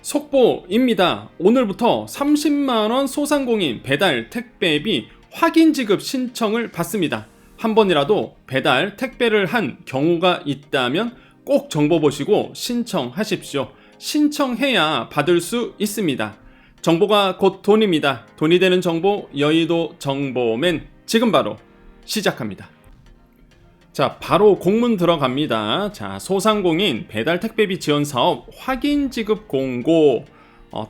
속보입니다. 오늘부터 30만원 소상공인 배달 택배비 확인 지급 신청을 받습니다. 한 번이라도 배달 택배를 한 경우가 있다면 꼭 정보 보시고 신청하십시오. 신청해야 받을 수 있습니다. 정보가 곧 돈입니다. 돈이 되는 정보, 여의도 정보맨 지금 바로 시작합니다. 자, 바로 공문 들어갑니다. 자, 소상공인 배달 택배비 지원 사업 확인 지급 공고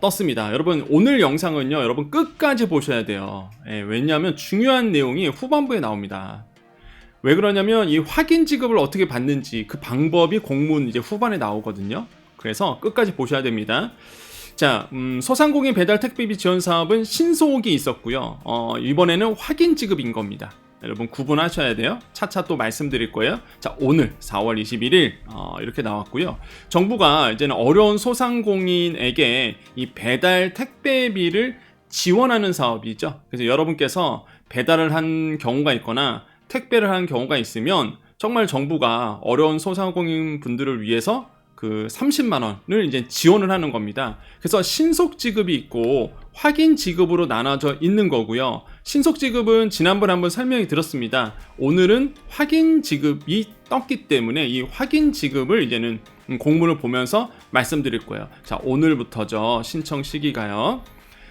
떴습니다. 여러분, 오늘 영상은요, 여러분 끝까지 보셔야 돼요. 왜냐하면 중요한 내용이 후반부에 나옵니다. 왜 그러냐면 이 확인 지급을 어떻게 받는지 그 방법이 공문 이제 후반에 나오거든요. 그래서 끝까지 보셔야 됩니다. 자, 소상공인 배달 택배비 지원 사업은 신속이 있었고요. 이번에는 확인 지급인 겁니다. 여러분 구분하셔야 돼요. 차차 또 말씀드릴 거예요. 자, 오늘 4월 21일 이렇게 나왔고요. 정부가 이제는 어려운 소상공인에게 이 배달 택배비를 지원하는 사업이죠. 그래서 여러분께서 배달을 한 경우가 있거나 택배를 한 경우가 있으면 정말 정부가 어려운 소상공인 분들을 위해서 그 30만 원을 이제 지원을 하는 겁니다. 그래서 신속 지급이 있고 확인 지급으로 나눠져 있는 거고요. 신속 지급은 지난번에 한번 설명이 들었습니다. 오늘은 확인 지급이 떴기 때문에 이 확인 지급을 이제는 공문을 보면서 말씀드릴 거예요. 자, 오늘부터죠. 신청 시기가요.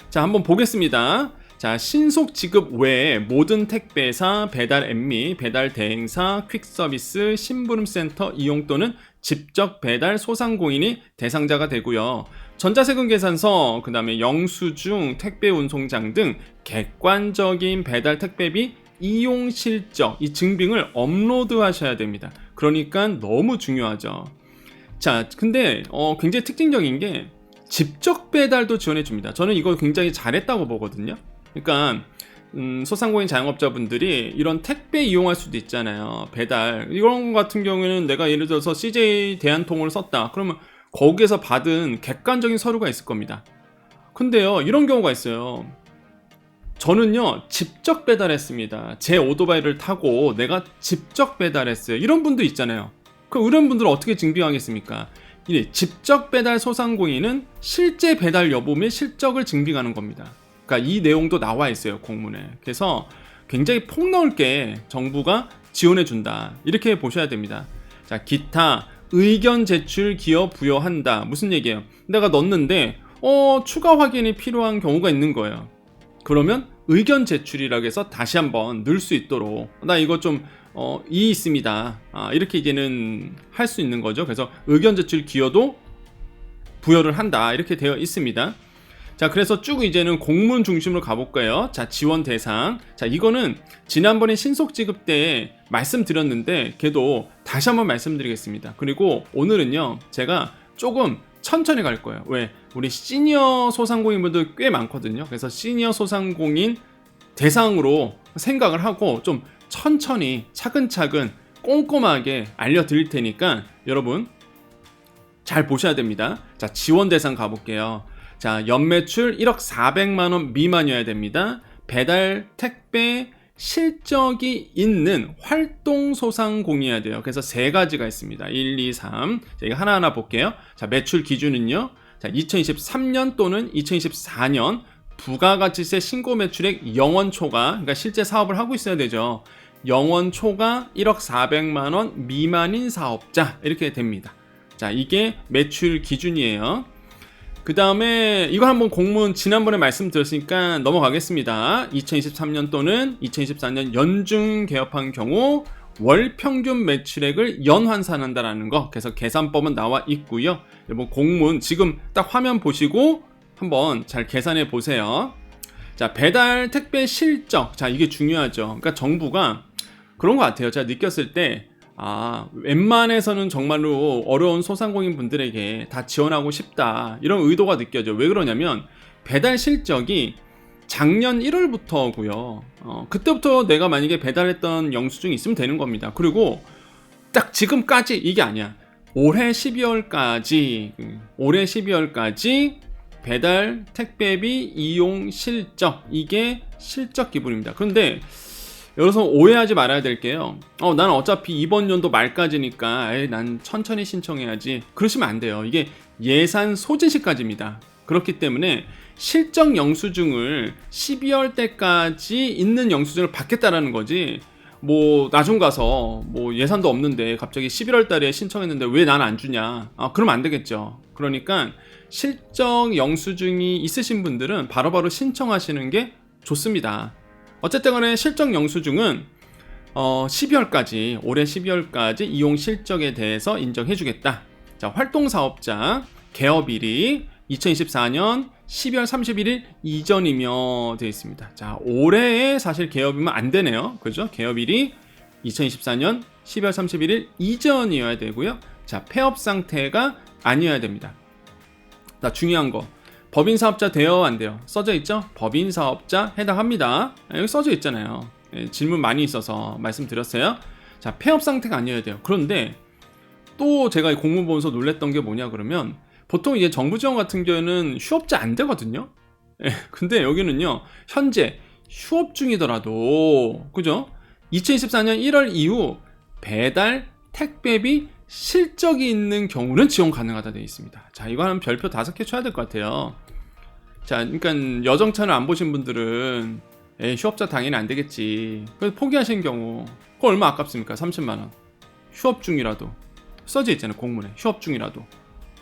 자, 한번 보겠습니다. 자, 신속 지급 외에 모든 택배사, 배달 앱 및 배달 대행사, 퀵서비스, 심부름센터 이용 또는 직접 배달 소상공인이 대상자가 되고요. 전자세금 계산서, 그 다음에 영수증, 택배 운송장 등 객관적인 배달 택배비 이용 실적, 이 증빙을 업로드 하셔야 됩니다. 그러니까 너무 중요하죠. 자, 근데 굉장히 특징적인 게 직접 배달도 지원해 줍니다. 저는 이거 굉장히 잘했다고 보거든요. 그러니까 소상공인 자영업자분들이 이런 택배 이용할 수도 있잖아요. 배달 이런 거 같은 경우에는 내가 예를 들어서 CJ 대한통을 썼다. 그러면 거기에서 받은 객관적인 서류가 있을 겁니다. 근데요, 이런 경우가 있어요. 저는요 직접 배달했습니다. 제 오토바이를 타고 내가 직접 배달했어요. 이런 분도 있잖아요. 그럼 이런 분들은 어떻게 증빙하겠습니까? 직접 배달 소상공인은 실제 배달 여부 및 실적을 증빙하는 겁니다. 그러니까 이 내용도 나와 있어요, 공문에. 그래서 굉장히 폭넓게 정부가 지원해 준다, 이렇게 보셔야 됩니다. 자, 기타 의견 제출 기여 부여한다. 무슨 얘기예요? 내가 넣었는데 추가 확인이 필요한 경우가 있는 거예요. 그러면 의견 제출이라고 해서 다시 한번 넣을 수 있도록, 나 이거 좀 이 있습니다, 이렇게 이제는 할 수 있는 거죠. 그래서 의견 제출 기여도 부여를 한다, 이렇게 되어 있습니다. 자, 그래서 쭉 이제는 공문 중심으로 가볼까요? 자, 지원 대상. 자, 이거는 지난번에 신속 지급 때 말씀드렸는데 걔도 다시 한번 말씀드리겠습니다. 그리고 오늘은요, 제가 조금 천천히 갈 거예요. 왜? 우리 시니어 소상공인분들 꽤 많거든요. 그래서 시니어 소상공인 대상으로 생각을 하고 좀 천천히 차근차근 꼼꼼하게 알려드릴 테니까 여러분 잘 보셔야 됩니다. 자, 지원 대상 가볼게요. 자, 연매출 1억 400만원 미만이어야 됩니다. 배달 택배 실적이 있는 활동 소상공인이어야 돼요. 그래서 세 가지가 있습니다. 1, 2, 3. 자, 이거 하나하나 볼게요. 자, 매출 기준은요. 자, 2023년 또는 2024년 부가가치세 신고 매출액 0원 초과, 그러니까 실제 사업을 하고 있어야 되죠. 0원 초과 1억 400만원 미만인 사업자, 이렇게 됩니다. 자, 이게 매출 기준이에요. 그 다음에 이거 한번 공문 지난번에 말씀드렸으니까 넘어가겠습니다. 2023년 또는 2024년 연중 개업한 경우 월 평균 매출액을 연환산한다라는 거, 그래서 계산법은 나와 있고요. 여러분 공문 지금 딱 화면 보시고 한번 잘 계산해 보세요. 자, 배달 택배 실적. 자, 이게 중요하죠. 그러니까 정부가 그런 것 같아요. 제가 느꼈을 때 웬만해서는 정말로 어려운 소상공인 분들에게 다 지원하고 싶다, 이런 의도가 느껴져요. 왜 그러냐면 배달 실적이 작년 1월부터고요. 그때부터 내가 만약에 배달했던 영수증이 있으면 되는 겁니다. 그리고 딱 지금까지 이게 아니야. 올해 12월까지 배달 택배비 이용 실적, 이게 실적 기분입니다. 그런데 여기서 오해하지 말아야 될 게요. 나는 어차피 이번 연도 말까지니까 난 천천히 신청해야지, 그러시면 안 돼요. 이게 예산 소진 시까지입니다. 그렇기 때문에 실적 영수증을 12월 때까지 있는 영수증을 받겠다라는 거지, 뭐 나중 가서 뭐 예산도 없는데 갑자기 11월 달에 신청했는데 왜 난 안 주냐, 그러면 안 되겠죠. 그러니까 실적 영수증이 있으신 분들은 바로바로 신청하시는 게 좋습니다. 어쨌든 간에 실적 영수증은 12월까지, 올해 12월까지 이용 실적에 대해서 인정해주겠다. 자, 활동사업자 개업일이 2024년 12월 31일 이전이며 되어 있습니다. 자, 올해에 사실 개업이면 안 되네요. 그죠? 개업일이 2024년 12월 31일 이전이어야 되고요. 자, 폐업 상태가 아니어야 됩니다. 자, 중요한 거. 법인사업자 돼요, 안 돼요? 써져 있죠? 법인사업자 해당합니다. 여기 써져 있잖아요. 질문 많이 있어서 말씀드렸어요. 자, 폐업 상태가 아니어야 돼요. 그런데 또 제가 공문 보면서 놀랬던 게 뭐냐 그러면, 보통 이제 정부 지원 같은 경우에는 휴업자 안 되거든요. 근데 여기는요, 현재 휴업 중이더라도, 그죠? 2024년 1월 이후 배달 택배비 실적이 있는 경우는 지원 가능하다 되어 있습니다. 자, 이거 한 별표 5개 쳐야 될 것 같아요. 자, 그러니까 여정차를 안 보신 분들은 휴업자 당연히 안 되겠지, 그래서 포기하신 경우, 그거 얼마 아깝습니까? 30만원. 휴업 중이라도 써져 있잖아요. 공문에 휴업 중이라도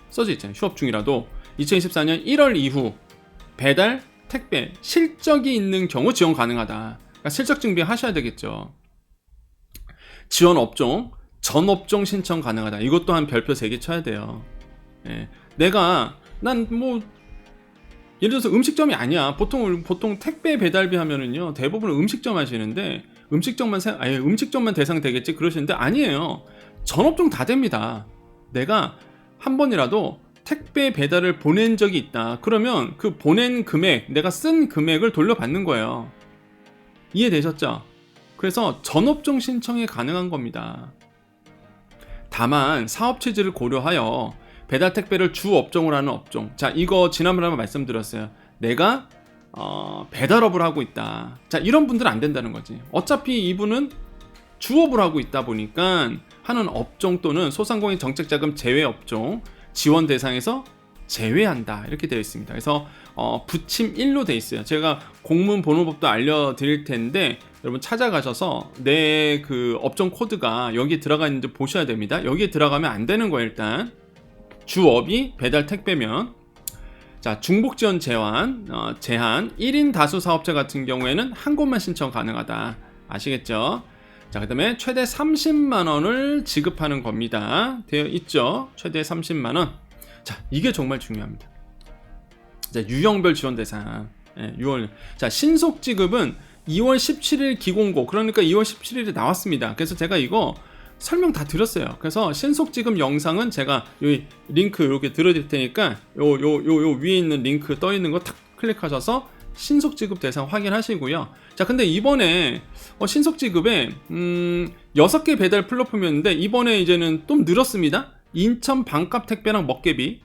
써져 있잖아요. 휴업 중이라도 2024년 1월 이후 배달 택배 실적이 있는 경우 지원 가능하다. 그러니까 실적 증빙 하셔야 되겠죠. 지원 업종, 전 업종 신청 가능하다. 이것도 한 별표 3개 쳐야 돼요. 난 뭐 예를 들어서 음식점이 아니야. 보통 택배 배달비 하면은요, 대부분 음식점 하시는데, 음식점만 대상 되겠지 그러시는데, 아니에요. 전 업종 다 됩니다. 내가 한 번이라도 택배 배달을 보낸 적이 있다. 그러면 그 보낸 금액, 내가 쓴 금액을 돌려받는 거예요. 이해되셨죠? 그래서 전 업종 신청이 가능한 겁니다. 다만 사업 취지를 고려하여 배달 택배를 주 업종으로 하는 업종. 자, 이거 지난번에 한번 말씀드렸어요. 내가 배달업을 하고 있다. 자, 이런 분들은 안 된다는 거지. 어차피 이분은 주업을 하고 있다 보니까 하는 업종 또는 소상공인 정책자금 제외 업종 지원 대상에서 제외한다, 이렇게 되어 있습니다. 그래서 부침 1로 되어 있어요. 제가 공문 번호법도 알려드릴 텐데 여러분 찾아가셔서 내 그 업종 코드가 여기에 들어가 있는지 보셔야 됩니다. 여기에 들어가면 안 되는 거예요. 일단 주업이 배달 택배면. 자, 중복 지원 제한 1인 다수 사업자 같은 경우에는 한 곳만 신청 가능하다. 아시겠죠? 자, 그 다음에 최대 30만원을 지급하는 겁니다. 되어 있죠? 최대 30만원. 자, 이게 정말 중요합니다. 자, 유형별 지원 대상. 자, 신속 지급은 2월 17일 기공고, 그러니까 2월 17일에 나왔습니다. 그래서 제가 이거 설명 다 드렸어요. 그래서 신속 지급 영상은 제가 여기 링크 이렇게 들어드릴 테니까 요 위에 있는 링크 떠 있는 거 탁 클릭하셔서 신속 지급 대상 확인하시고요. 자, 근데 이번에 신속 지급에 6개 배달 플랫폼이었는데 이번에 이제는 좀 늘었습니다. 인천 반값 택배랑 먹개비,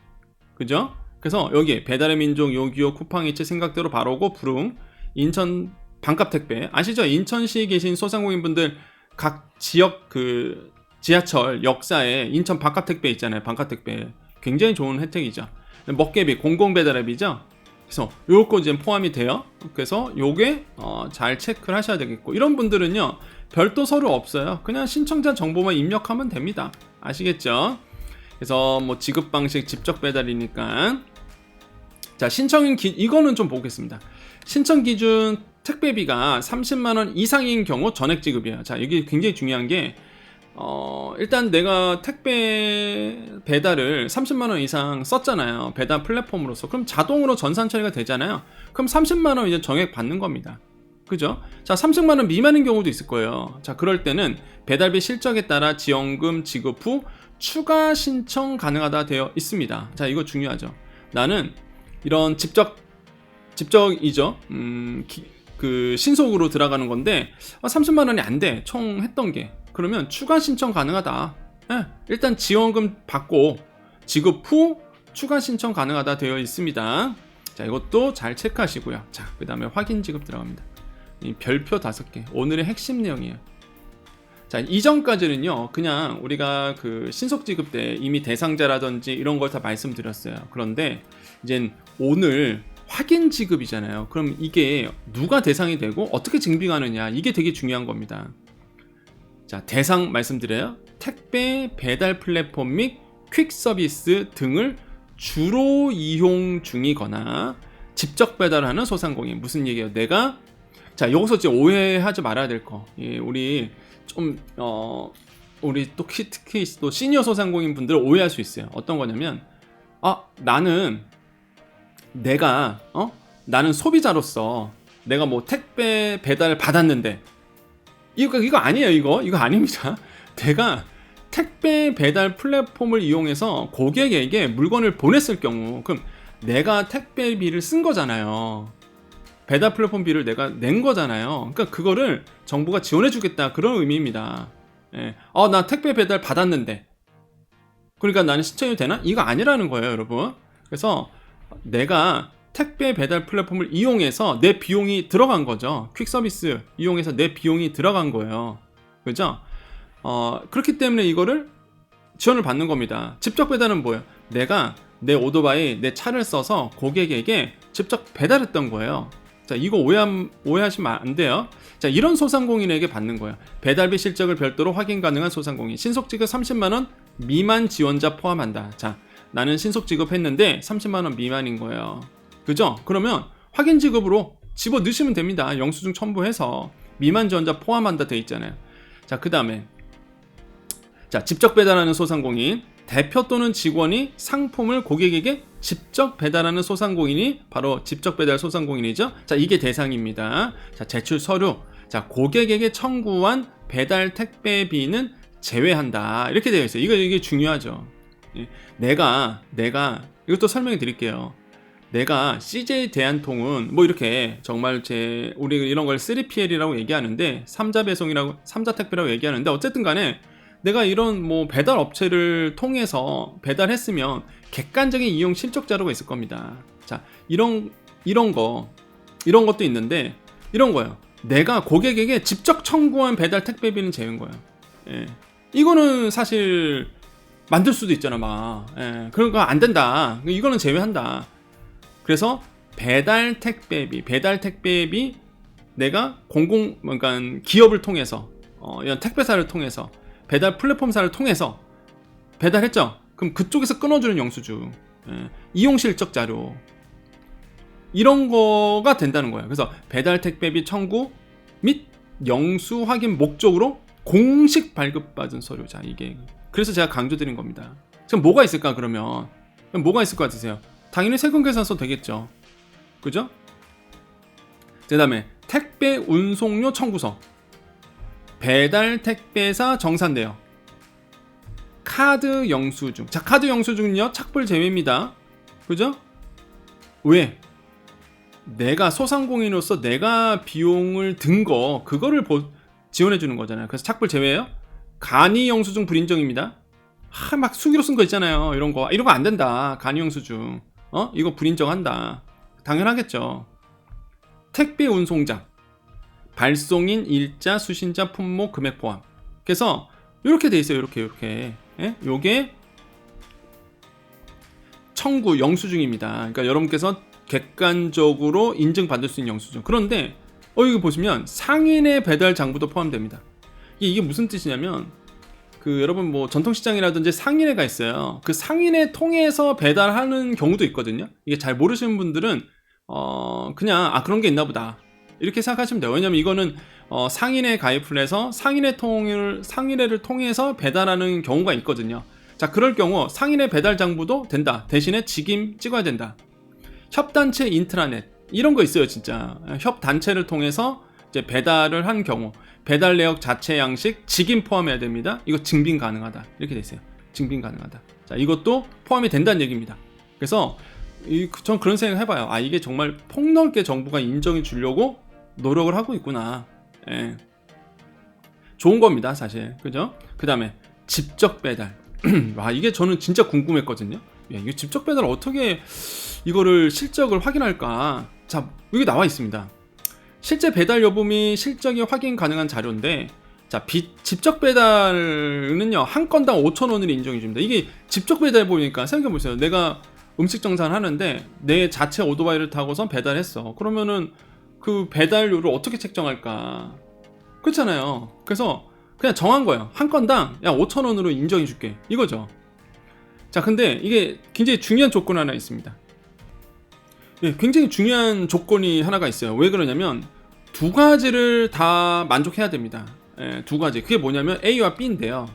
그죠? 그래서 여기 배달의 민족, 요기요, 쿠팡이츠, 생각대로 바로고, 부릉, 인천 반값 택배 아시죠? 인천시에 계신 소상공인분들 각 지역 그 지하철 역사에 인천 반값 택배 있잖아요. 반값 택배 굉장히 좋은 혜택이죠. 먹개비 공공 배달 앱이죠. 그래서 요거 이제 포함이 돼요. 그래서 요게 잘 체크를 하셔야 되겠고, 이런 분들은요 별도 서류 없어요. 그냥 신청자 정보만 입력하면 됩니다. 아시겠죠? 그래서 뭐 지급 방식 직접 배달이니까. 자, 이거는 좀 보겠습니다. 신청 기준 택배비가 30만원 이상인 경우 전액 지급이에요. 자, 이게 굉장히 중요한 게 일단 내가 택배 배달을 30만원 이상 썼잖아요. 배달 플랫폼으로서. 그럼 자동으로 전산 처리가 되잖아요. 그럼 30만원 이제 정액 받는 겁니다. 그죠? 자, 30만원 미만인 경우도 있을 거예요. 자, 그럴 때는 배달비 실적에 따라 지원금 지급 후 추가 신청 가능하다 되어 있습니다. 자, 이거 중요하죠. 나는 이런 직접이죠. 그 신속으로 들어가는 건데 30만원이 안 돼, 총 했던 게. 그러면 추가 신청 가능하다. 일단 지원금 받고 지급 후 추가 신청 가능하다 되어 있습니다. 자, 이것도 잘 체크하시고요. 자, 그 다음에 확인 지급 들어갑니다. 이 별표 5개 오늘의 핵심 내용이에요. 자, 이전까지는요, 그냥 우리가 그 신속지급 때 이미 대상자라든지 이런 걸 다 말씀드렸어요. 그런데 이젠 오늘 확인 지급이잖아요. 그럼 이게 누가 대상이 되고 어떻게 증빙하느냐, 이게 되게 중요한 겁니다. 자, 대상 말씀드려요. 택배 배달 플랫폼 및 퀵 서비스 등을 주로 이용 중이거나 직접 배달하는 소상공인. 무슨 얘기예요? 내가, 자, 여기서 이제 오해하지 말아야 될 거. 예, 우리 좀 우리 또 특히 또 시니어 소상공인 분들 오해할 수 있어요. 어떤 거냐면, 나는 내가 나는 소비자로서 내가 뭐 택배 배달 받았는데, 이거 아니에요. 이거 아닙니다. 내가 택배 배달 플랫폼을 이용해서 고객에게 물건을 보냈을 경우, 그럼 내가 택배비를 쓴 거잖아요. 배달 플랫폼 비를 내가 낸 거잖아요. 그러니까 그거를 정부가 지원해 주겠다, 그런 의미입니다. 예. 나 택배 배달 받았는데, 그러니까 나는 신청이 되나? 이거 아니라는 거예요, 여러분. 그래서 내가 택배 배달 플랫폼을 이용해서 내 비용이 들어간 거죠. 퀵 서비스 이용해서 내 비용이 들어간 거예요. 그죠? 그렇기 때문에 이거를 지원을 받는 겁니다. 직접 배달은 뭐예요? 내가 내 오토바이, 내 차를 써서 고객에게 직접 배달했던 거예요. 자, 이거 오해하시면 안 돼요. 자, 이런 소상공인에게 받는 거예요. 배달비 실적을 별도로 확인 가능한 소상공인. 신속지급 30만원 미만 지원자 포함한다. 자, 나는 신속지급했는데 30만원 미만인 거예요. 그죠? 그러면 확인 지급으로 집어 넣으시면 됩니다. 영수증 첨부해서 미만 지원자 포함한다 돼 있잖아요. 자, 그 다음에, 자, 직접 배달하는 소상공인. 대표 또는 직원이 상품을 고객에게 직접 배달하는 소상공인이 바로 직접 배달 소상공인이죠. 자, 이게 대상입니다. 자, 제출 서류. 자, 고객에게 청구한 배달 택배비는 제외한다. 이렇게 되어 있어요. 이게 중요하죠. 내가 이것도 설명해 드릴게요. 내가 CJ 대한통운 뭐 이렇게 정말 우리 이런 걸 3PL이라고 얘기하는데, 3자 배송이라고, 3자 택배라고 얘기하는데, 어쨌든 간에 내가 이런 뭐 배달 업체를 통해서 배달했으면 객관적인 이용 실적 자료가 있을 겁니다. 자, 이런 것도 있는데, 이런 거예요. 내가 고객에게 직접 청구한 배달 택배비는 제외인 거예요. 예. 이거는 사실 만들 수도 있잖아, 막. 예. 그러니까 안 된다. 이거는 제외한다. 그래서 배달 택배비 내가 그러니까 기업을 통해서, 이런 택배사를 통해서, 배달 플랫폼사를 통해서 배달했죠. 그럼 그쪽에서 끊어주는 영수증, 이용 실적 자료, 이런 거가 된다는 거예요. 그래서 배달 택배비 청구 및 영수 확인 목적으로 공식 발급받은 서류자. 이게 그래서 제가 강조드린 겁니다. 지금 뭐가 있을까? 그럼 뭐가 있을 것 같으세요? 당연히 세금 계산서 되겠죠. 그죠? 그 다음에 택배 운송료 청구서, 배달 택배사 정산 내역, 카드 영수증. 자, 카드 영수증은요, 착불 제외입니다. 그죠? 왜? 내가 소상공인으로서 내가 비용을 든 거, 그거를 지원해 주는 거잖아요. 그래서 착불 제외예요. 간이 영수증 불인정입니다. 막 수기로 쓴 거 있잖아요. 이런 거 안 된다. 간이 영수증, 이거 불인정한다. 당연하겠죠. 택배 운송장, 발송인 일자, 수신자, 품목, 금액 포함. 그래서 이렇게 돼 있어요. 이렇게. 예? 요게 청구 영수증입니다. 그러니까 여러분께서 객관적으로 인증받을 수 있는 영수증. 그런데 이거 보시면 상인의 배달 장부도 포함됩니다. 이게 무슨 뜻이냐면, 여러분 뭐 전통시장이라든지 상인회가 있어요. 그 상인회 통해서 배달하는 경우도 있거든요. 이게 잘 모르시는 분들은 그냥 그런 게 있나 보다, 이렇게 생각하시면 돼요. 왜냐면 이거는 상인회 가입을 해서 상인회를 통해서 배달하는 경우가 있거든요. 자, 그럴 경우 상인회 배달 장부도 된다. 대신에 직임 찍어야 된다. 협단체 인트라넷, 이런 거 있어요. 진짜 협단체를 통해서 이제 배달을 한 경우, 배달 내역 자체 양식 직임 포함해야 됩니다. 이거 증빙 가능하다. 이렇게 돼 있어요. 증빙 가능하다. 자, 이것도 포함이 된다는 얘기입니다. 그래서 전 그런 생각 해봐요. 이게 정말 폭넓게 정부가 인정해 주려고 노력을 하고 있구나. 예. 좋은 겁니다, 사실. 그죠? 그 다음에 직접 배달. 이게 저는 진짜 궁금했거든요. 이게 직접 배달 어떻게 이거를 실적을 확인할까? 자, 여기 나와 있습니다. 실제 배달 여부 및 실적이 확인 가능한 자료인데, 자, 직접 배달은요, 한 건당 5,000원을 인정해 줍니다. 이게 직접 배달 보니까 생각해 보세요. 내가 음식 정산을 하는데 내 자체 오토바이를 타고선 배달했어. 그러면은 그 배달료를 어떻게 책정할까? 그렇잖아요. 그래서 그냥 정한 거예요. 한 건당 야 5,000원으로 인정해 줄게. 이거죠. 자, 근데 이게 굉장히 중요한 조건 하나 있습니다. 예, 굉장히 중요한 조건이 하나가 있어요. 왜 그러냐면 두 가지를 다 만족해야 됩니다. 예, 두 가지. 그게 뭐냐면 A와 B인데요.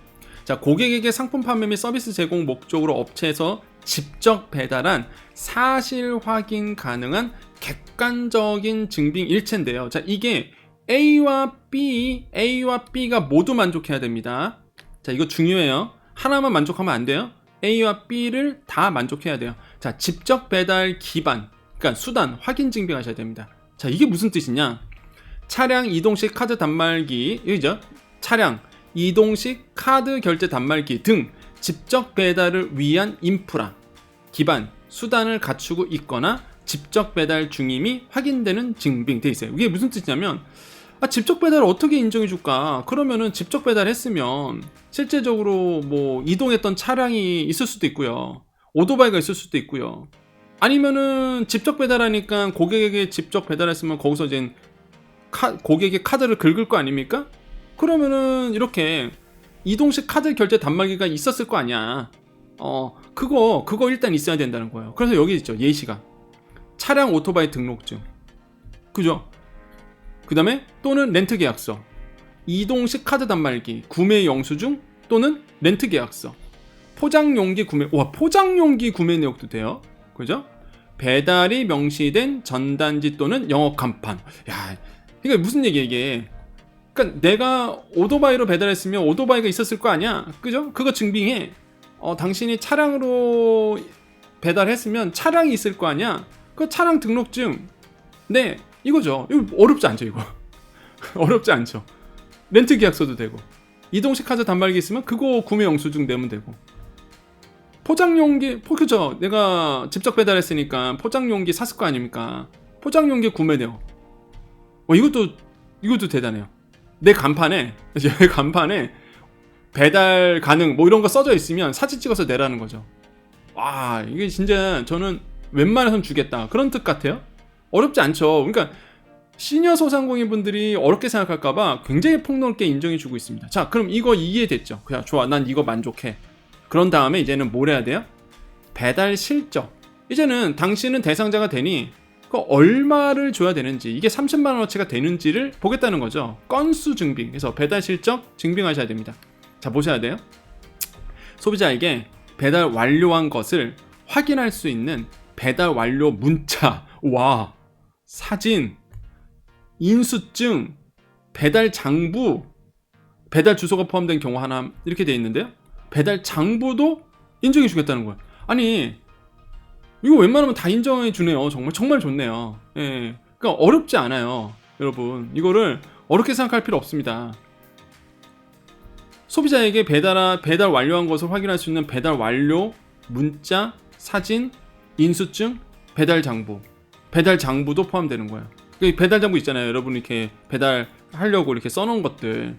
자, 고객에게 상품 판매 및 서비스 제공 목적으로 업체에서 직접 배달한 사실 확인 가능한 객관적인 증빙 일체인데요. 자, 이게 A와 B가 모두 만족해야 됩니다. 자, 이거 중요해요. 하나만 만족하면 안 돼요. A와 B를 다 만족해야 돼요. 자, 직접 배달 기반, 그러니까 수단 확인 증빙하셔야 됩니다. 자, 이게 무슨 뜻이냐? 차량 이동식 카드 단말기, 여기죠? 차량 이동식 카드 결제 단말기 등 직접 배달을 위한 인프라, 기반, 수단을 갖추고 있거나 직접 배달 중임이 확인되는 증빙돼 있어요. 이게 무슨 뜻이냐면 직접 배달을 어떻게 인정해 줄까? 그러면은 직접 배달했으면 실제적으로 뭐 이동했던 차량이 있을 수도 있고요. 오토바이가 있을 수도 있고요. 아니면은 직접 배달하니까 고객에게 직접 배달했으면 거기서 이제 고객의 카드를 긁을 거 아닙니까? 그러면은 이렇게 이동식 카드 결제 단말기가 있었을 거 아니야. 그거 일단 있어야 된다는 거예요. 그래서 여기 있죠. 예시가 차량 오토바이 등록증, 그죠? 그 다음에 또는 렌트 계약서, 이동식 카드 단말기, 구매 영수증 또는 렌트 계약서, 포장용기 구매, 포장용기 구매 내역도 돼요. 그죠? 배달이 명시된 전단지 또는 영업 간판. 야, 이게 무슨 얘기야 이게? 그러니까 내가 오토바이로 배달했으면 오토바이가 있었을 거 아니야, 그죠? 그거 증빙해. 당신이 차량으로 배달했으면 차량이 있을 거 아니야. 그 차량 등록증, 네, 이거죠. 이거 어렵지 않죠, 이거. 어렵지 않죠. 렌트 계약서도 되고, 이동식 카드 단말기 있으면 그거 구매 영수증 내면 되고, 포장용기, 그죠? 내가 직접 배달했으니까 포장용기 샀을 거 아닙니까? 포장용기 구매 내역. 이것도 대단해요. 내 간판에 배달 가능 뭐 이런 거 써져 있으면 사진 찍어서 내라는 거죠. 와, 이게 진짜 저는 웬만해선 주겠다 그런 뜻 같아요. 어렵지 않죠. 그러니까 시니어 소상공인 분들이 어렵게 생각할까봐 굉장히 폭넓게 인정해주고 있습니다. 자, 그럼 이거 이해됐죠? 그냥 좋아, 난 이거 만족해. 그런 다음에 이제는 뭘 해야 돼요? 배달 실적. 이제는 당신은 대상자가 되니 얼마를 줘야 되는지, 이게 30만 원어치가 되는지를 보겠다는 거죠. 건수 증빙. 그래서 배달 실적 증빙하셔야 됩니다. 자, 보셔야 돼요. 소비자에게 배달 완료한 것을 확인할 수 있는 배달 완료 문자, 와, 사진, 인수증, 배달 장부, 배달 주소가 포함된 경우 하나 이렇게 돼 있는데요. 배달 장부도 인정해 주겠다는 거예요. 아니, 이거 웬만하면 다 인정해 주네요. 정말 좋네요. 예, 그러니까 어렵지 않아요, 여러분. 이거를 어렵게 생각할 필요 없습니다. 소비자에게 배달 완료한 것을 확인할 수 있는 배달 완료 문자, 사진, 인수증, 배달 장부도 포함되는 거예요. 배달 장부 있잖아요, 여러분. 이렇게 배달하려고 이렇게 써놓은 것들,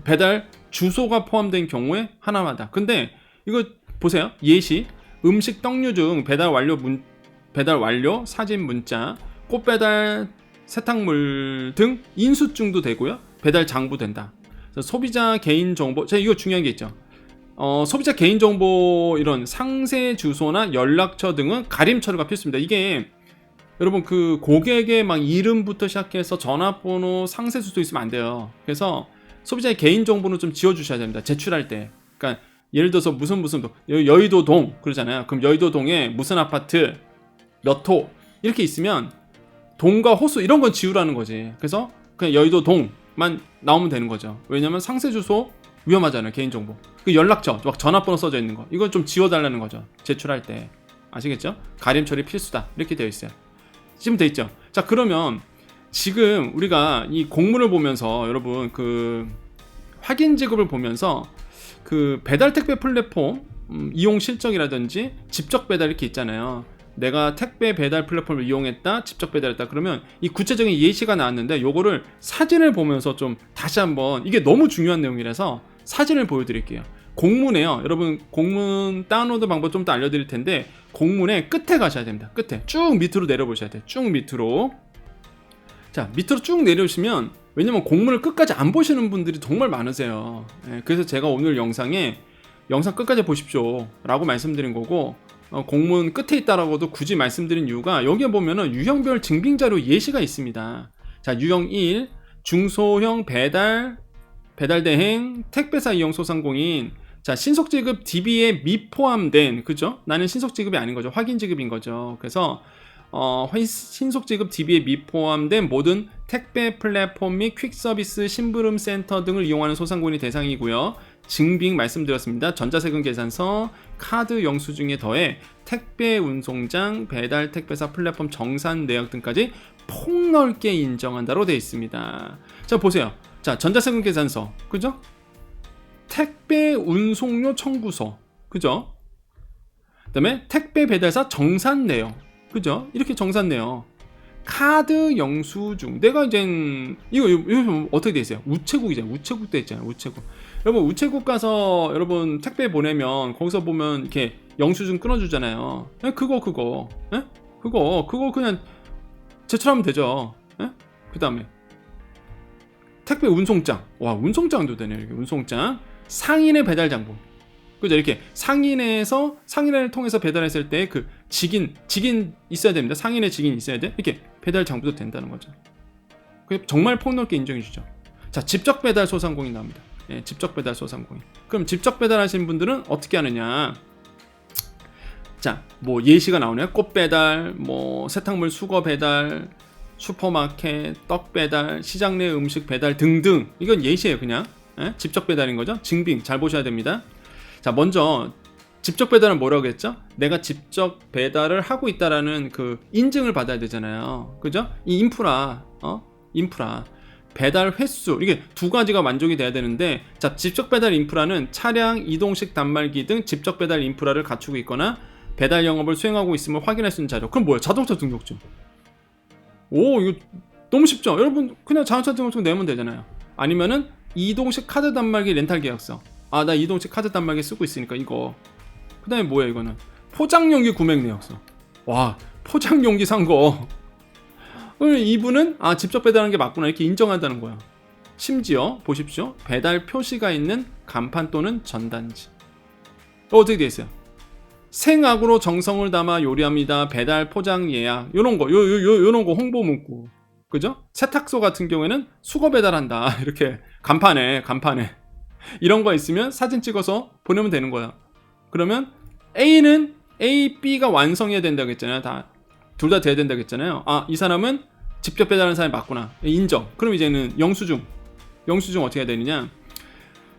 배달 주소가 포함된 경우에 하나마다. 근데 이거 보세요. 예시, 음식 떡류 중 배달 완료 사진 문자, 꽃배달 세탁물 등 인수증도 되고요. 배달 장부 된다. 소비자 개인정보, 이거 중요한 게 있죠. 소비자 개인정보 이런 상세 주소나 연락처 등은 가림 처리가 필수입니다. 이게 여러분 그 고객의 막 이름부터 시작해서 전화번호, 상세 주소 있으면 안 돼요. 그래서 소비자의 개인정보는 좀 지워주셔야 됩니다. 제출할 때. 그러니까 예를 들어서 무슨 여의도동 그러잖아요. 그럼 여의도동에 무슨 아파트 몇 호 이렇게 있으면 동과 호수 이런 건 지우라는 거지. 그래서 그냥 여의도동만 나오면 되는 거죠. 왜냐면 상세 주소 위험하잖아요, 개인정보. 그 연락처, 막 전화번호 써져 있는 거, 이건 좀 지워달라는 거죠, 제출할 때. 아시겠죠? 가림 처리 필수다 이렇게 되어 있어요. 지금 돼 있죠. 자, 그러면 지금 우리가 이 공문을 보면서 여러분 그 확인 지급을 보면서 그 배달 택배 플랫폼 이용 실적이라든지 직접 배달 이렇게 있잖아요. 내가 택배 배달 플랫폼을 이용했다, 직접 배달했다 그러면 이 구체적인 예시가 나왔는데 요거를 사진을 보면서 좀 다시 한번, 이게 너무 중요한 내용이라서 사진을 보여드릴게요. 공문에요. 여러분 공문 다운로드 방법 좀 더 알려드릴 텐데, 공문의 끝에 가셔야 됩니다. 끝에 쭉 밑으로 내려보셔야 돼요. 쭉 밑으로. 자, 밑으로 쭉 내려오시면, 왜냐면 공문을 끝까지 안 보시는 분들이 정말 많으세요. 그래서 제가 오늘 영상에 영상 끝까지 보십시오 라고 말씀드린 거고, 공문 끝에 있다라고도 굳이 말씀드린 이유가, 여기에 보면은 유형별 증빙자료 예시가 있습니다. 자, 유형 1 중소형 배달 대행 택배사 이용 소상공인. 자, 신속지급 DB에 미포함된, 그죠? 나는 신속지급이 아닌 거죠. 확인지급인 거죠. 그래서 신속지급 DB에 미포함된 모든 택배 플랫폼 및 퀵서비스 심부름 센터 등을 이용하는 소상공인이 대상이고요. 증빙 말씀드렸습니다. 전자세금 계산서, 카드 영수증에 더해 택배 운송장, 배달 택배사 플랫폼 정산 내역 등까지 폭넓게 인정한다로 되어 있습니다. 자, 보세요. 자, 전자세금 계산서, 그죠? 택배 운송료 청구서, 그죠? 그 다음에 택배 배달사 정산 내역, 그죠? 이렇게 정산 내역. 카드 영수증. 내가 이젠 이거 어떻게 돼 있어요? 우체국이잖아요. 우체국 돼 있잖아요. 우체국. 여러분 우체국 가서 여러분 택배 보내면 거기서 보면 이렇게 영수증 끊어주잖아요. 그거 그냥 제출하면 되죠. 그 다음에 택배 운송장. 와, 운송장도 되네요. 이렇게 운송장. 상인의 배달 장부. 그죠? 이렇게 상인을 통해서 배달했을 때 그 직인 있어야 됩니다. 상인의 직인 있어야 돼. 이렇게 배달 장부도 된다는 거죠. 정말 폭넓게 인정해 주죠. 자, 직접 배달 소상공인 나옵니다. 예, 직접 배달 소상공인. 그럼 직접 배달하시는 분들은 어떻게 하느냐? 자, 뭐 예시가 나오네요. 꽃 배달, 뭐 세탁물 수거 배달, 슈퍼마켓, 떡 배달, 시장 내 음식 배달 등등. 이건 예시예요, 그냥. 예? 직접 배달인 거죠. 증빙 잘 보셔야 됩니다. 자, 먼저 직접 배달은 뭐라고 했죠? 내가 직접 배달을 하고 있다라는 그 인증을 받아야 되잖아요. 그죠? 이 인프라 배달 횟수, 이게 두 가지가 만족이 돼야 되는데, 자, 직접 배달 인프라는 차량, 이동식 단말기 등 직접 배달 인프라를 갖추고 있거나 배달 영업을 수행하고 있음을 확인할 수 있는 자료. 그럼 뭐야? 자동차 등록증. 오, 이거 너무 쉽죠? 여러분 그냥 자동차 등록증 내면 되잖아요. 아니면은 이동식 카드 단말기 렌탈 계약서. 아, 나 이동식 카드 단말기 쓰고 있으니까 이거. 그 다음에 뭐야 이거는? 포장용기 구매 내역서. 와, 포장용기 산 거. 이분은 직접 배달하는 게 맞구나 이렇게 인정한다는 거야. 심지어 보십시오. 배달 표시가 있는 간판 또는 전단지. 어떻게 돼 있어요? 생악으로 정성을 담아 요리합니다. 배달 포장 예약. 요런 거 홍보 문구. 그죠? 세탁소 같은 경우에는 수거 배달한다. 이렇게 간판에 이런 거 있으면 사진 찍어서 보내면 되는 거야. 그러면 A는 A, B가 완성해야 된다고 했잖아요. 둘 다 돼야 된다고 했잖아요. 아, 이 사람은 직접 배달하는 사람이 맞구나. 인정. 그럼 이제는 영수증 어떻게 해야 되느냐?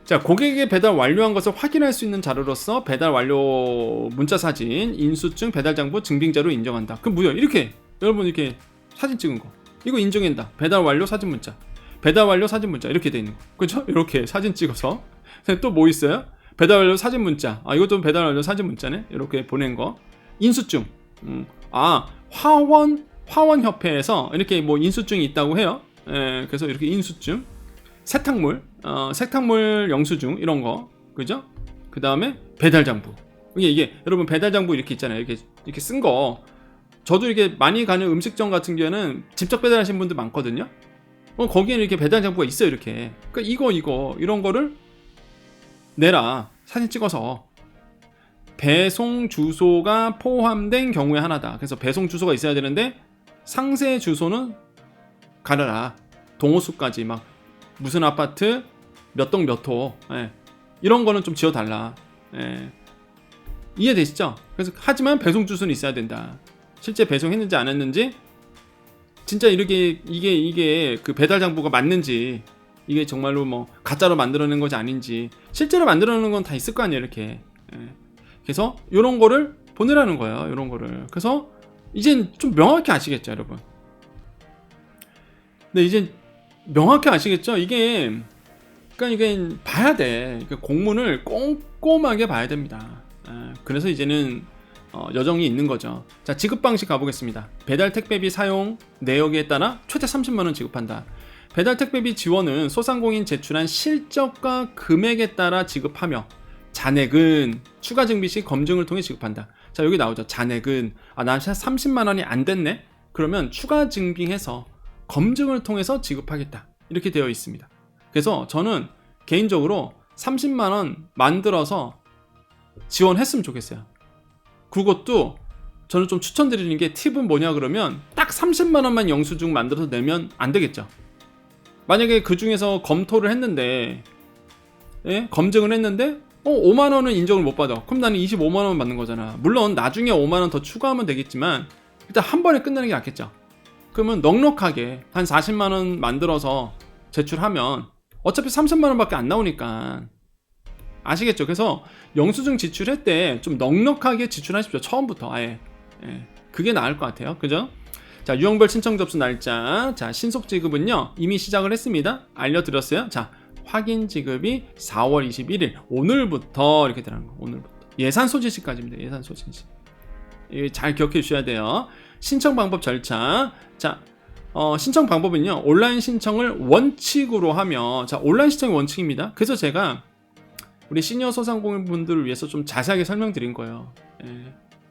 자, 고객에게 배달 완료한 것을 확인할 수 있는 자료로서 배달 완료 문자 사진, 인수증, 배달 장부, 증빙자로 인정한다. 그럼 뭐야? 이렇게 여러분 이렇게 사진 찍은 거. 이거 인정한다. 배달 완료 사진 문자. 배달 완료 사진 문자 이렇게 돼 있는 거. 그렇죠? 이렇게 사진 찍어서. 또 뭐 있어요? 배달 완료 사진 문자. 이것도 배달 완료 사진 문자네. 이렇게 보낸 거. 인수증. 화원 협회에서 이렇게 뭐 인수증이 있다고 해요. 그래서 이렇게 인수증. 세탁물 영수증 이런 거. 그죠? 그다음에 배달 장부. 이게 여러분 배달 장부 이렇게 있잖아요. 이렇게 쓴 거. 저도 이렇게 많이 가는 음식점 같은 경우에는 직접 배달하시는 분들 많거든요. 거기에는 이렇게 배달 장부가 있어요, 이렇게. 그러니까 이거 이런 거를 내라. 사진 찍어서. 배송 주소가 포함된 경우에 하나다. 그래서 배송 주소가 있어야 되는데 상세 주소는 가려라. 동호수까지 막 무슨 아파트 몇 동 몇 호. 이런 거는 좀 지어달라. 이해되시죠? 그래서 하지만 배송 주소는 있어야 된다. 실제 배송했는지 안 했는지, 진짜 이게 그 배달 장부가 맞는지, 이게 정말로 뭐 가짜로 만들어낸 것이 아닌지, 실제로 만들어낸 건 다 있을 거 아니에요, 이렇게. 그래서 이런 거를 보내라는 거예요, 이런 거를. 그래서 이젠 좀 명확히 아시겠죠, 여러분? 네, 이제 명확히 아시겠죠? 이게 봐야 돼. 공문을 꼼꼼하게 봐야 됩니다. 그래서 이제는 여정이 있는 거죠. 자, 지급 방식 가보겠습니다. 배달 택배비 사용 내역에 따라 최대 30만원 지급한다. 배달 택배비 지원은 소상공인 제출한 실적과 금액에 따라 지급하며 잔액은 추가 증비 시 검증을 통해 지급한다. 자, 여기 나오죠. 잔액은 나 30만원이 안 됐네? 그러면 추가 증빙해서 검증을 통해서 지급하겠다. 이렇게 되어 있습니다. 그래서 저는 개인적으로 30만원 만들어서 지원했으면 좋겠어요. 그것도 저는 좀 추천드리는 게, 팁은 뭐냐 그러면 딱 30만원만 영수증 만들어서 내면 안 되겠죠. 만약에 그 중에서 검토를 했는데, 검증을 했는데 5만원은 인정을 못 받아. 그럼 나는 25만원 받는 거잖아. 물론 나중에 5만원 더 추가하면 되겠지만 일단 한 번에 끝내는 게 낫겠죠. 그러면 넉넉하게 한 40만원 만들어서 제출하면 어차피 30만원 밖에 안 나오니까. 아시겠죠? 그래서 영수증 지출할 때 좀 넉넉하게 지출하십시오. 처음부터 아예. 그게 나을 것 같아요. 그죠? 자, 유형별 신청 접수 날짜. 자, 신속 지급은요, 이미 시작을 했습니다. 알려드렸어요. 자, 확인 지급이 4월 21일. 오늘부터 이렇게 들어가는 거. 오늘부터. 예산 소지 시까지입니다. 예산 소지 시. 잘 기억해 주셔야 돼요. 신청 방법 절차. 자, 신청 방법은요, 온라인 신청을 원칙으로 하며, 자, 온라인 신청이 원칙입니다. 그래서 제가 우리 시니어 소상공인 분들을 위해서 좀 자세하게 설명드린 거예요.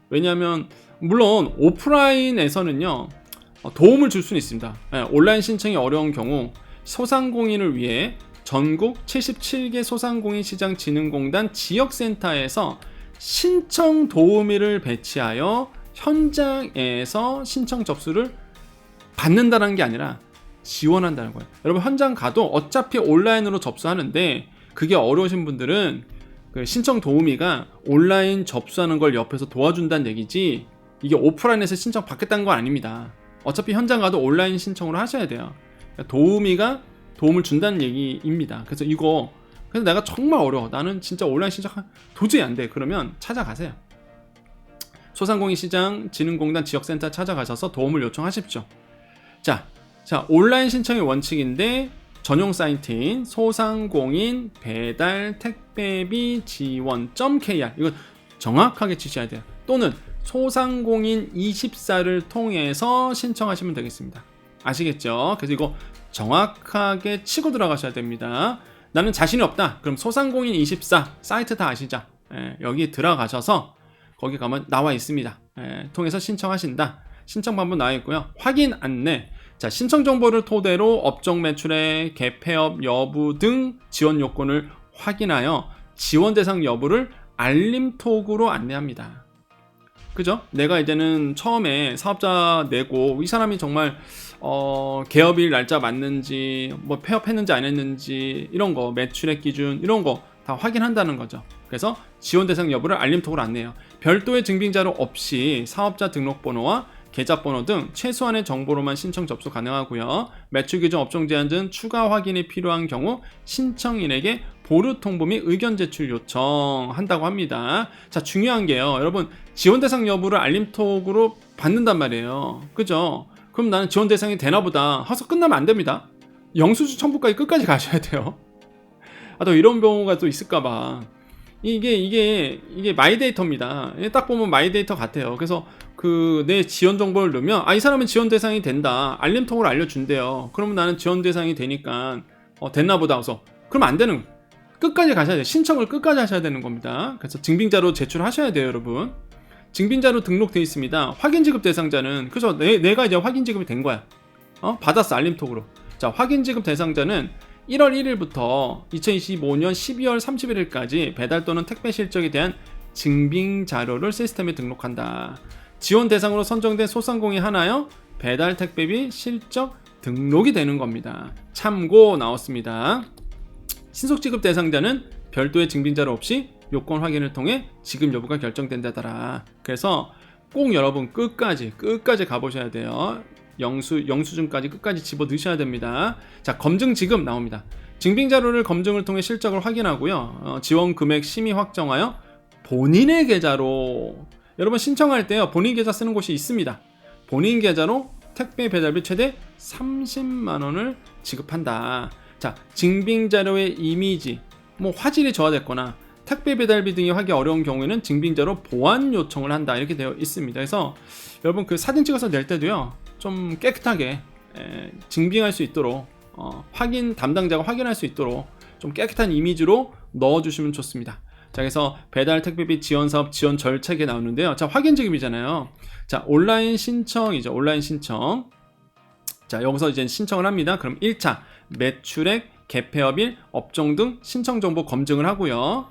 왜냐하면 물론 오프라인에서는요, 도움을 줄 수는 있습니다. 온라인 신청이 어려운 경우 소상공인을 위해 전국 77개 소상공인시장진흥공단 지역센터에서 신청 도우미를 배치하여 현장에서 신청 접수를 받는다는 게 아니라 지원한다는 거예요. 여러분, 현장 가도 어차피 온라인으로 접수하는데, 그게 어려우신 분들은 그 신청 도우미가 온라인 접수하는 걸 옆에서 도와준다는 얘기지, 이게 오프라인에서 신청 받겠다는 건 아닙니다. 어차피 현장 가도 온라인 신청으로 하셔야 돼요. 도우미가 도움을 준다는 얘기입니다. 그래서 그래서 내가 정말 어려워, 나는 진짜 온라인 신청 도저히 안 돼, 그러면 찾아가세요. 소상공인시장 진흥공단 지역센터 찾아가셔서 도움을 요청하십시오. 자, 온라인 신청의 원칙인데, 전용 사이트인 소상공인 배달 택배비 지원.kr, 이거 정확하게 치셔야 돼요. 또는 소상공인 24를 통해서 신청하시면 되겠습니다. 아시겠죠? 그래서 이거 정확하게 치고 들어가셔야 됩니다. 나는 자신이 없다. 그럼 소상공인 24 사이트 다 아시죠? 여기 들어가셔서 거기 가면 나와 있습니다. 통해서 신청하신다. 신청 방법 나와 있고요. 확인 안내. 자, 신청 정보를 토대로 업종 매출액, 개폐업 여부 등 지원 요건을 확인하여 지원 대상 여부를 알림톡으로 안내합니다. 그죠? 내가 이제는 처음에 사업자 내고 이 사람이 정말 개업일 날짜 맞는지, 뭐 폐업했는지 안 했는지, 이런 거, 매출액 기준 이런 거 다 확인한다는 거죠. 그래서 지원 대상 여부를 알림톡으로 안내해요. 별도의 증빙 자료 없이 사업자 등록번호와 계좌번호 등 최소한의 정보로만 신청 접수 가능하고요. 매출 기준, 업종 제한 등 추가 확인이 필요한 경우 신청인에게 보류 통보 및 의견 제출 요청한다고 합니다. 자, 중요한 게요, 여러분, 지원 대상 여부를 알림톡으로 받는단 말이에요. 그죠? 그럼 나는 지원 대상이 되나 보다 하서 끝나면 안 됩니다. 영수증 첨부까지 끝까지 가셔야 돼요. 또 이런 경우가 또 있을까봐. 이게 마이데이터입니다. 딱 보면 마이데이터 같아요. 그래서 내 지원 정보를 넣으면, 이 사람은 지원 대상이 된다, 알림톡으로 알려준대요. 그러면 나는 지원 대상이 되니까 됐나 보다 해서, 그럼 안 되는, 끝까지 가셔야 돼요. 신청을 끝까지 하셔야 되는 겁니다. 그래서 증빙자료 제출하셔야 돼요, 여러분. 증빙자료 등록되어 있습니다. 확인지급 대상자는, 그죠? 내가 이제 확인지급이 된 거야. 받았어, 알림톡으로. 자, 확인지급 대상자는 1월 1일부터 2025년 12월 31일까지 배달 또는 택배 실적에 대한 증빙 자료를 시스템에 등록한다. 지원 대상으로 선정된 소상공인 하나여 배달 택배비 실적 등록이 되는 겁니다. 참고 나왔습니다. 신속지급 대상자는 별도의 증빙 자료 없이 요건 확인을 통해 지급 여부가 결정된다더라. 그래서 꼭 여러분 끝까지 가보셔야 돼요. 영수증까지 끝까지 집어 넣으셔야 됩니다. 자, 검증 지급 나옵니다. 증빙 자료를 검증을 통해 실적을 확인하고요. 지원 금액 심의 확정하여 본인의 계좌로, 여러분 신청할 때요, 본인 계좌 쓰는 곳이 있습니다. 본인 계좌로 택배 배달비 최대 30만 원을 지급한다. 자, 증빙 자료의 이미지, 화질이 저하됐거나 택배 배달비 등이 하기 어려운 경우에는 증빙자로 보완 요청을 한다 이렇게 되어 있습니다. 그래서 여러분 그 사진 찍어서 낼 때도요 좀 깨끗하게 증빙할 수 있도록 확인 담당자가 확인할 수 있도록 좀 깨끗한 이미지로 넣어주시면 좋습니다. 자, 그래서 배달 택배비 지원 사업 지원 절차에 나오는데요. 자, 확인 지급이잖아요. 자, 온라인 신청이죠. 온라인 신청. 자, 여기서 이제 신청을 합니다. 그럼 1차 매출액, 개폐업일, 업종 등 신청 정보 검증을 하고요.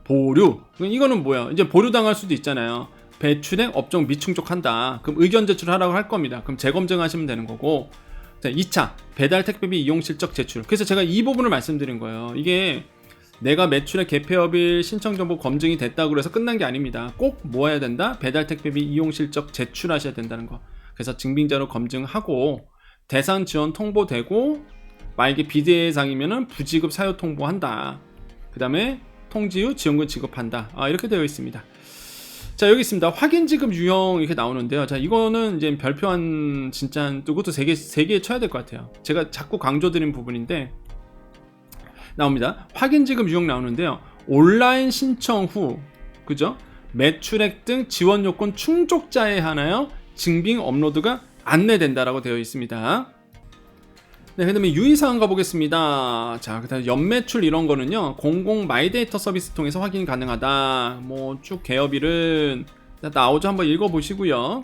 보류. 이거는 뭐야? 이제 보류당할 수도 있잖아요. 매출액, 업종 미충족한다. 그럼 의견 제출하라고 할 겁니다. 그럼 재검증하시면 되는 거고. 자, 2차 배달 택배비 이용 실적 제출. 그래서 제가 이 부분을 말씀드린 거예요. 이게 내가 매출액 개폐업일 신청 정보 검증이 됐다고 해서 끝난 게 아닙니다. 꼭 뭐 해야 된다? 배달 택배비 이용 실적 제출하셔야 된다는 거. 그래서 증빙자로 검증하고 대상 지원 통보되고 만약에 비대상이면은 부지급 사유 통보한다. 그 다음에 통지 후 지원금 지급한다. 이렇게 되어 있습니다. 자, 여기 있습니다. 확인 지급 유형 이렇게 나오는데요. 자, 이거는 이제 별표 진짜 이것도 3개 쳐야 될 것 같아요. 제가 자꾸 강조드린 부분인데 나옵니다. 확인 지급 유형 나오는데요. 온라인 신청 후, 그죠? 매출액 등 지원 요건 충족자에 한하여 증빙 업로드가 안내된다라고 되어 있습니다. 네, 그 다음에 유의사항 가보겠습니다. 자, 그 다음에 연매출 이런 거는요, 공공 마이데이터 서비스 통해서 확인 가능하다. 뭐, 쭉 개업일은 나오죠. 한번 읽어보시고요.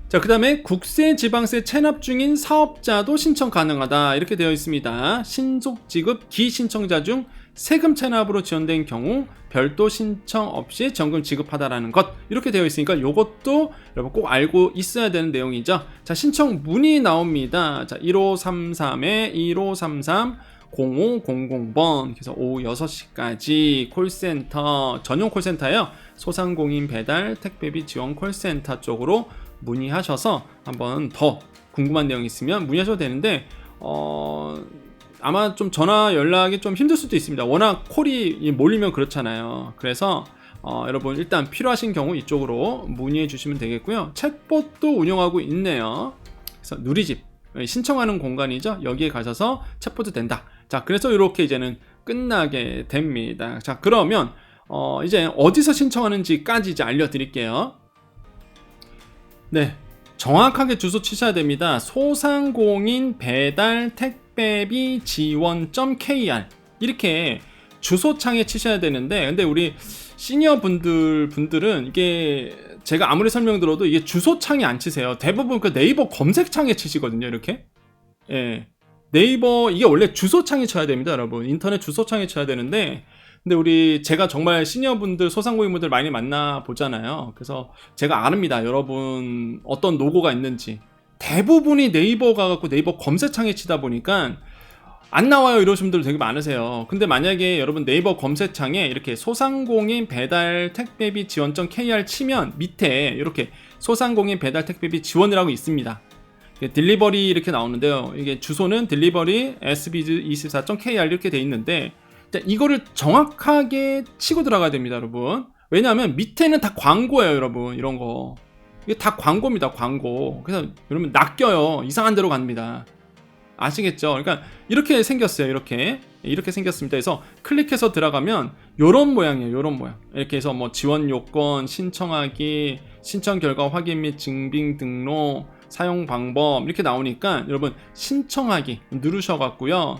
자, 그 다음에 국세, 지방세 체납 중인 사업자도 신청 가능하다. 이렇게 되어 있습니다. 신속 지급 기신청자 중 세금 체납으로 지원된 경우 별도 신청 없이 지원금 지급하다라는 것 이렇게 되어 있으니까 이것도 여러분 꼭 알고 있어야 되는 내용이죠. 자, 신청 문의 나옵니다. 자, 1533에 1533 0500번 그래서 오후 6시까지 콜센터 전용 콜센터예요. 소상공인 배달 택배비 지원 콜센터 쪽으로 문의하셔서 한번 더 궁금한 내용 있으면 문의하셔도 되는데 아마 좀 전화 연락이 좀 힘들 수도 있습니다. 워낙 콜이 몰리면 그렇잖아요. 그래서 여러분 일단 필요하신 경우 이쪽으로 문의해 주시면 되겠고요. 챗봇도 운영하고 있네요. 그래서 누리집 신청하는 공간이죠. 여기에 가셔서 챗봇도 된다. 자, 그래서 이렇게 이제는 끝나게 됩니다. 자, 그러면 이제 어디서 신청하는지까지 이제 알려드릴게요. 네, 정확하게 주소 치셔야 됩니다. 소상공인 배달 택배비 지원.kr 이렇게 주소창에 치셔야 되는데, 근데 우리 시니어 분들은 이게 제가 아무리 설명드려도 이게 주소창에 안 치세요. 대부분 그 네이버 검색창에 치시거든요. 이렇게. 예. 네이버 이게 원래 주소창에 쳐야 됩니다, 여러분. 인터넷 주소창에 쳐야 되는데, 근데 제가 정말 시니어분들, 소상공인분들 많이 만나 보잖아요. 그래서 제가 압니다. 여러분 어떤 노고가 있는지. 대부분이 네이버 가갖고 네이버 검색창에 치다 보니까 안 나와요 이러신 분들 되게 많으세요. 근데 만약에 여러분 네이버 검색창에 이렇게 소상공인 배달 택배비 지원.kr 치면 밑에 이렇게 소상공인 배달 택배비 지원이라고 있습니다. 딜리버리 이렇게 나오는데요. 이게 주소는 딜리버리 sbiz24.kr 이렇게 돼 있는데, 이거를 정확하게 치고 들어가야 됩니다, 여러분. 왜냐하면 밑에는 다 광고예요, 여러분. 이런 거 이게 다 광고입니다, 광고. 그래서 여러분 낚여요. 이상한 데로 갑니다. 아시겠죠? 그러니까 이렇게 생겼어요. 이렇게 생겼습니다. 그래서 클릭해서 들어가면 요런 모양이에요. 요런 모양. 이렇게 해서 뭐 지원 요건, 신청하기, 신청 결과 확인 및 증빙 등록, 사용 방법 이렇게 나오니까 여러분 신청하기 누르셔갖고요.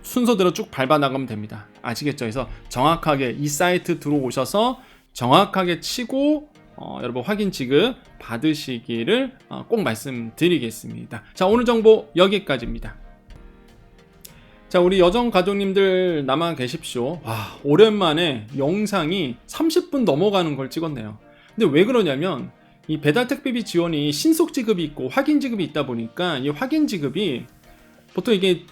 순서대로 쭉 밟아 나가면 됩니다. 아시겠죠? 그래서 정확하게 이 사이트 들어오셔서 정확하게 치고 여러분 확인 지급 받으시기를 꼭 말씀드리겠습니다. 자, 오늘 정보 여기까지입니다. 자, 우리 여정 가족님들 남아 계십시오. 와, 오랜만에 영상이 30분 넘어가는 걸 찍었네요. 근데 왜 그러냐면 이 배달 택배비 지원이 신속 지급이 있고 확인 지급이 있다 보니까 이 확인 지급이 보통 이게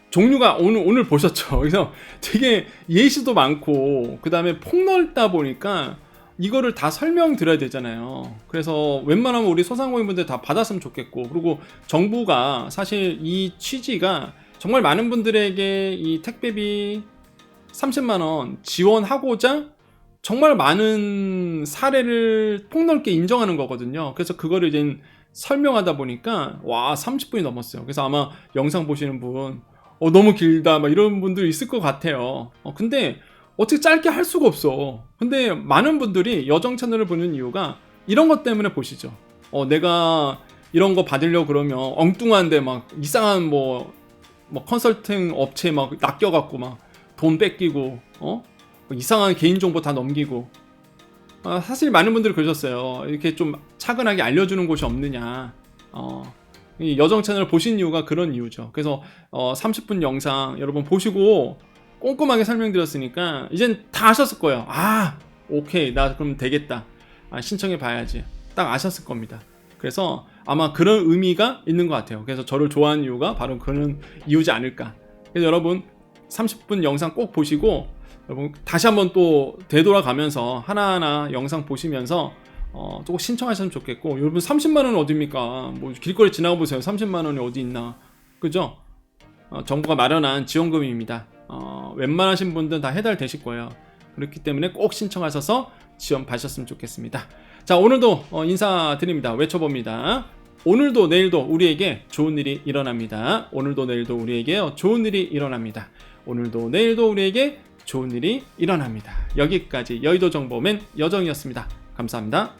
종류가 오늘 보셨죠? 그래서 되게 예시도 많고 그 다음에 폭넓다 보니까 이거를 다 설명드려야 되잖아요. 그래서 웬만하면 우리 소상공인분들 다 받았으면 좋겠고, 그리고 정부가 사실 이 취지가 정말 많은 분들에게 이 택배비 30만원 지원하고자 정말 많은 사례를 폭넓게 인정하는 거거든요. 그래서 그거를 이제 설명하다 보니까 와 30분이 넘었어요. 그래서 아마 영상 보시는 분 너무 길다 막 이런 분들 있을 것 같아요. 근데 어떻게 짧게 할 수가 없어. 근데 많은 분들이 여정 채널을 보는 이유가 이런 것 때문에 보시죠. 내가 이런 거 받으려고 그러면 엉뚱한데 막 이상한 뭐 컨설팅 업체 막 낚여갖고 막 돈 뺏기고 이상한 개인정보 다 넘기고 사실 많은 분들이 그러셨어요. 이렇게 좀 차근하게 알려주는 곳이 없느냐. 이 여정 채널을 보신 이유가 그런 이유죠. 그래서 30분 영상 여러분 보시고 꼼꼼하게 설명드렸으니까 이젠 다 아셨을 거예요. 오케이, 나 그럼 되겠다. 신청해 봐야지. 딱 아셨을 겁니다. 그래서 아마 그런 의미가 있는 것 같아요. 그래서 저를 좋아하는 이유가 바로 그런 이유지 않을까. 그래서 여러분 30분 영상 꼭 보시고 여러분 다시 한번 또 되돌아가면서 하나하나 영상 보시면서 조금 신청하시면 좋겠고, 여러분 30만원은 어딥니까? 뭐 길거리 지나가 보세요. 30만원이 어디 있나. 그죠? 정부가 마련한 지원금입니다. 웬만하신 분들은 다 해달되실 거예요. 그렇기 때문에 꼭 신청하셔서 지원 받으셨으면 좋겠습니다. 자, 오늘도 인사드립니다. 외쳐봅니다. 오늘도 내일도 우리에게 좋은 일이 일어납니다. 오늘도 내일도 우리에게 좋은 일이 일어납니다. 오늘도 내일도 우리에게 좋은 일이 일어납니다. 여기까지 여의도 정보맨 여정이었습니다. 감사합니다.